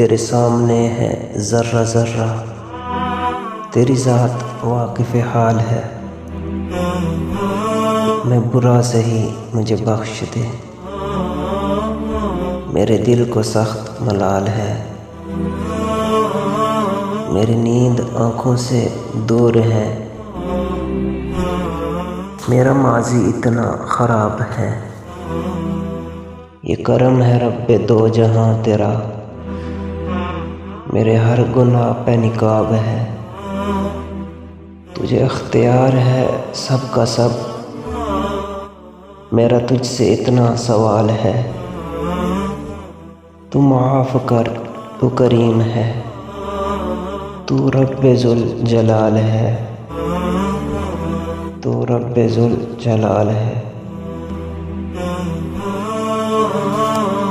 تیرے سامنے ہے ذرہ ذرہ، تیری ذات واقف حال ہے۔ میں برا سہی مجھے بخش دے، میرے دل کو سخت ملال ہے۔ میری نیند آنکھوں سے دور ہے، میرا ماضی اتنا خراب ہے۔ یہ کرم ہے رب دو جہاں تیرا، میرے ہر گناہ پہ نقاب ہے۔ تجھے اختیار ہے سب کا سب، میرا تجھ سے اتنا سوال ہے۔ تو معاف کر، تو کریم ہے، تو رب ذوالجلال ہے، تو رب ذوالجلال ہے۔